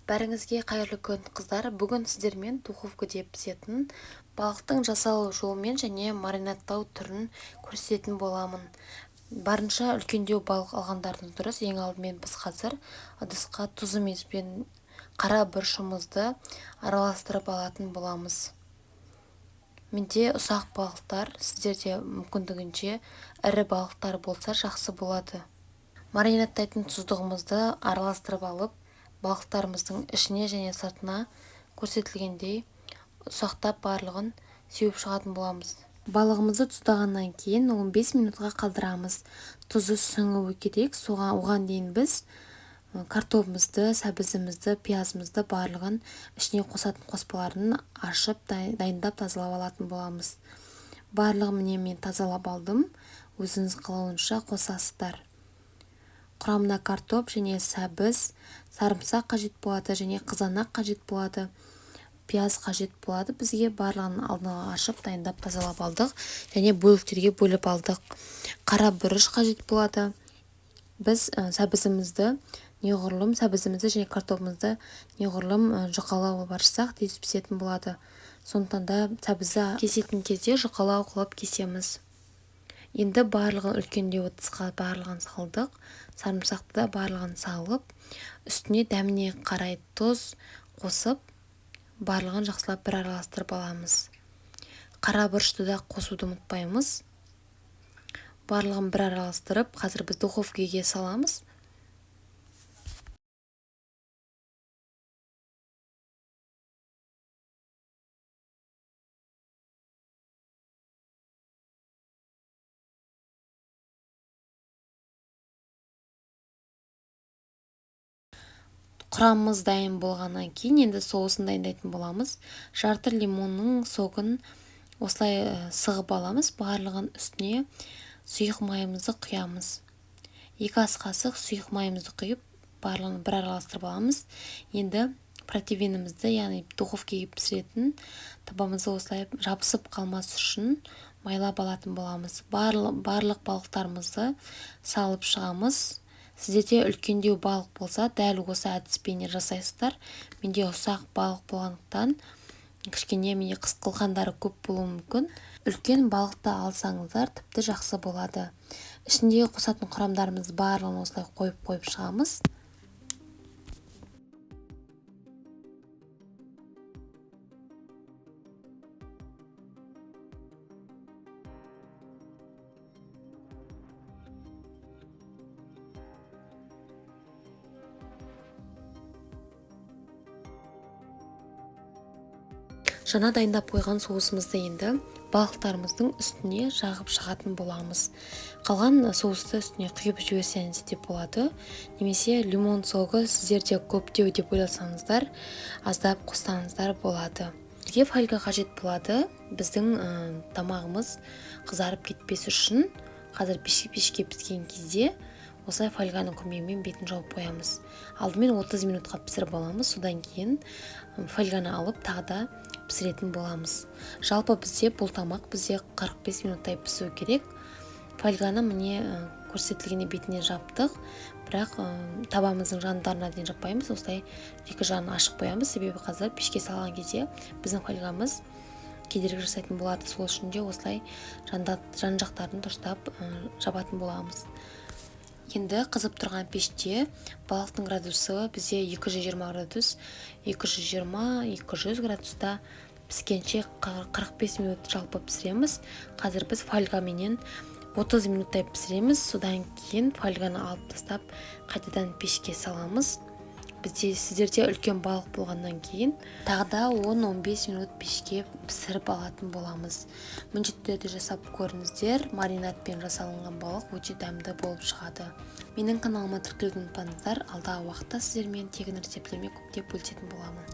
Бәріңізге қайырлы күн, қыздар. Бүгін сіздермен духовкада пісетін балықтың жасалу жолымен және маринадтау түрін көрсететін боламын. Барынша үлкендеу балық алғандарыңыз дұрыс. Ең алдымен біз қазір ыдысқа тұзымыз бен қара бұршымызды араластырып алатын боламыз. Менде ұсақ балықтар, сіздерде мүмкіндігінше ірі балықтар болса жақсы болады. Маринадтайтын тұздығымызды араластырып алып, балықтарымыздың ішіне және сыртына көрсетілгендей ұсақтап барлығын сеуіп шығатын боламыз. Балығымызды тұздағаннан кейін 15 минутқа қалдырамыз. Тұзы сіңуі керек. Оған дейін біз картопымызды, сәбізімізді, пиязымызды барлығын ішіне қосатын қоспаларын ашып, дайындап тазалап алатын боламыз. Барлығын мен тазалап алдым. Өзіңіз қалауынша қосасыздар. Құрамына картоп және сәбіз, сарымсақ қажет болады және қызанақ қажет болады, пияз қажет болады. Бізге барлығын алдын ала ашып, дайындап тазалап алдық және бөліктерге бөліп алдық. Қара бұрыш қажет болады. Біз сәбізімізді және картопымызды неғұрлым жұқалау барсақ тез пісетін болады. Сондықтан да сәбізді кесетін кезде жұқалау қылып кесеміз. Енді барлығын үлкендеу ыдысқа барлығын салдық. Сарымсақты да барлығын салып, үстіне дәміне қарай тұз қосып, барлығын жақсылап бір араластырып аламыз. Қара бұрышты да қосуды ұмытпаймыз. Барлығын бір араластырып, қазір біз духовкаға саламыз. Құрамымыз дайын болғаннан кейін енді соусын дайындайтын боламыз. Жарты лимонның согын осылай сығып аламыз. Барлығын үстіне сұйық майымызды құямыз. 2 ас қасық сұйық майымызды құйып, барлығын бір араластырып аламыз. Енді протеинімізді, яғни духовкаға пісіретін табамызды осылай жабысып қалмас үшін майлап алатын боламыз. Барлық балықтарымызды салып шығамыз. Сіздерде үлкендеу балық болса, дәл осы әдіспен жасайсыздар. Менде ұсақ балық болғандықтан кішкене қысқылғандары көп болуы мүмкін. Үлкен балықты алсаңыздар, тіпті жақсы болады. Ішіндегі қосатын құрамдарымыз барлығын осылай қойып шығамыз. Жаңа дайындап қойған соусымызды енді балықтарымыздың үстіне жағып шығатын боламыз. Қалған соусты үстіне құйып жіберсеңіз де болады. Немесе лимон согы сіздерде көптеу деп ойласаңыздар, аздап қоссаңыздар болады. Бізге фольга қажет болады. Біздің тамағымыз қызарып кетпес үшін қазір пешке піскен кезде осылай фольганың көмегімен бетін жауып қоямыз. Алдымен 30 минутқа пісіріп аламыз. Содан кейін фольганы алып тағы да пісіретін боламыз. Жалпы бізде бұл тамақ 45 минуттай пісу керек. Фольганы міне көрсетілгенде бетіне жаптық, бірақ табамыздың жандарына дейін жаппаймыз. Осылай екі жағын ашық қоямыз. Себебі қазір пешке салған кезде біздің фольгамыз кедергі жасайтын болады. Сол үшін де осылай жан жақтарын дұрыстап жабатын боламыз. Енді қызып тұрған пеште балықтың градусы бізде 220 градус, 220-200 градуста піскенше 45 минут жалпы пісіреміз. Қазір біз фольгаменен 30 минуттай пісіреміз. Содан кейін фольганы алып тастап, қайтадан пешке саламыз. Сіздерде үлкен балық болғаннан кейін тағы да 10-15 минут пешке пісіріп алатын боламыз. Міндетті түрде жасап көріңіздер. Маринадпен жасалынған балық өте дәмді болып шығады. Менің каналыма тіркелуді ұмытпаңыздар. Алдағы уақытта сіздермен тегін рецепттермен көптеп бөлісетін боламын.